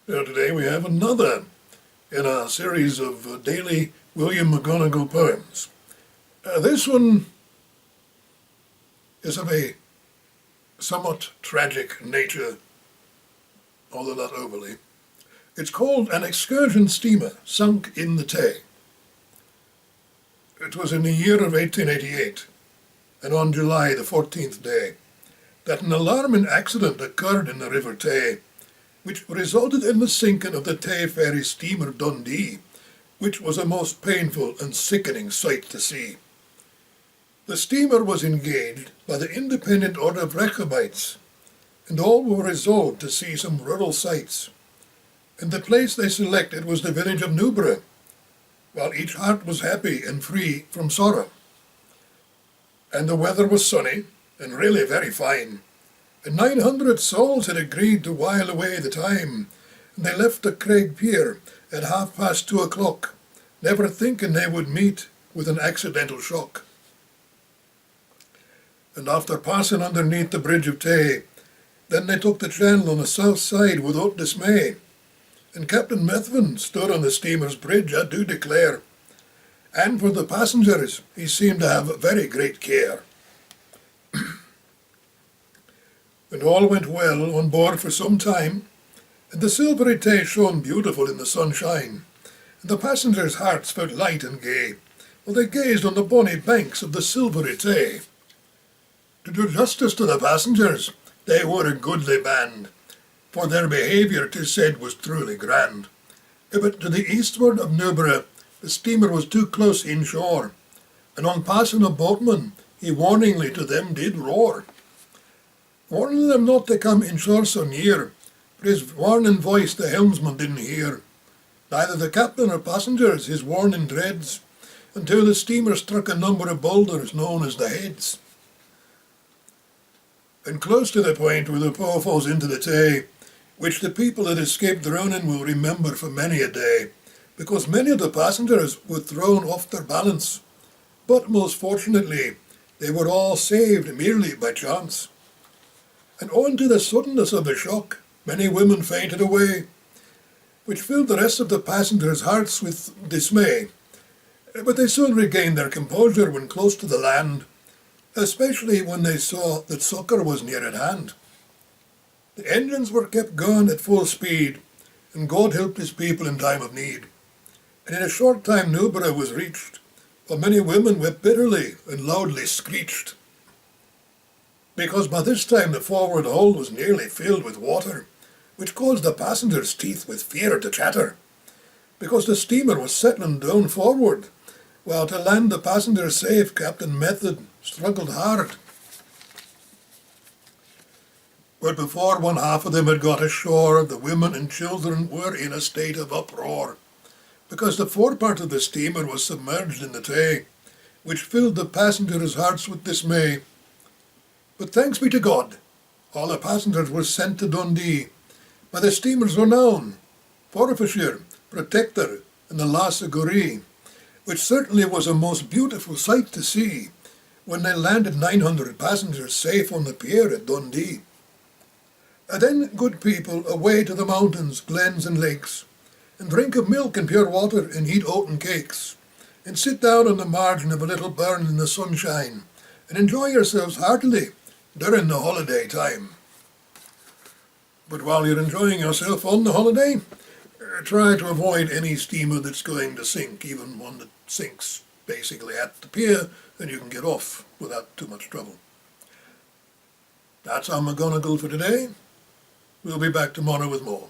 Today we have another in our series of daily William McGonagall poems. This one is of a somewhat tragic nature, although not overly. It's called An Excursion Steamer Sunk in the Tay. It was in the year of 1888, and on July the 14th day, that an alarming accident occurred in the River Tay, which resulted in the sinking of the Tay ferry steamer Dundee, which was a most painful and sickening sight to see. The steamer was engaged by the Independent Order of Rechabites, and all were resolved to see some rural sights. And the place they selected was the village of Newburgh, while each heart was happy and free from sorrow. And the weather was sunny, and really very fine, and 900 souls had agreed to while away the time, and they left the Craig Pier at 2:30, never thinking they would meet with an accidental shock. And after passing underneath the bridge of Tay, then they took the channel on the south side without dismay, and Captain Methven stood on the steamer's bridge, I do declare, and for the passengers he seemed to have very great care. And all went well on board for some time, and the silvery Tay shone beautiful in the sunshine, and the passengers' hearts felt light and gay, while they gazed on the bonny banks of the silvery Tay. To do justice to the passengers, they were a goodly band, for their behaviour, 'tis said, was truly grand. But to the eastward of Newburgh, the steamer was too close inshore, and on passing a boatman, he warningly to them did roar, warning them not to come inshore so near, but his warning voice the helmsman didn't hear. Neither the captain or passengers his warning dreads, until the steamer struck a number of boulders known as the Heads. And close to the point where the Poe falls into the Tay, which the people that escaped drowning will remember for many a day, because many of the passengers were thrown off their balance, but most fortunately they were all saved merely by chance. And owing to the suddenness of the shock, many women fainted away, which filled the rest of the passengers' hearts with dismay. But they soon regained their composure when close to the land, especially when they saw that succour was near at hand. The engines were kept going at full speed, and God helped his people in time of need. And in a short time Newburgh was reached, while many women wept bitterly and loudly screeched, because by this time the forward hold was nearly filled with water, which caused the passengers' teeth with fear to chatter, because the steamer was settling down forward, while to land the passengers safe Captain Method struggled hard. But before one half of them had got ashore, the women and children were in a state of uproar, because the forepart of the steamer was submerged in the Tay, which filled the passengers' hearts with dismay. But thanks be to God, all the passengers were sent to Dundee by the steamer's Renown, Forfarshire, Protector, and the Lass-a-Goree, which certainly was a most beautiful sight to see when they landed 900 passengers safe on the pier at Dundee. And then, good people, away to the mountains, glens and lakes, and drink of milk and pure water and eat oaten cakes, and sit down on the margin of a little burn in the sunshine, and enjoy yourselves heartily during the holiday time. But while you're enjoying yourself on the holiday, try to avoid any steamer that's going to sink, even one that sinks basically at the pier, and you can get off without too much trouble. That's our McGonagall for today. We'll be back tomorrow with more.